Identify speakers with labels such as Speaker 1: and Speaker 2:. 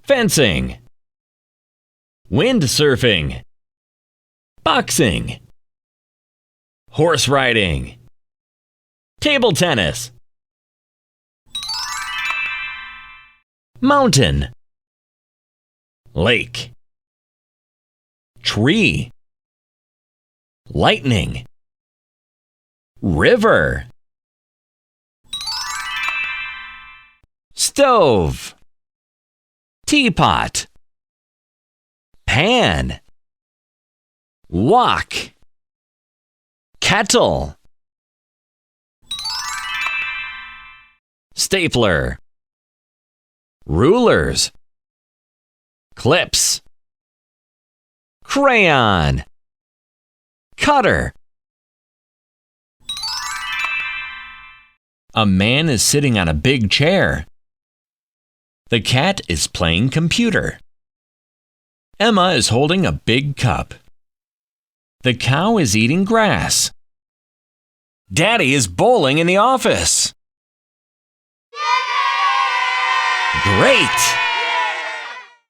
Speaker 1: fencing, windsurfing, boxing, horse riding, table tennis, mountain, lake, tree, lightning, river, stove, teapot, pan, wok, kettle, stapler, rulers, clips, crayon, cutter. A man is sitting on a big chair. The cat is playing computer. Emma is holding a big cup. The cow is eating grass. Daddy is bowling in the office. Great!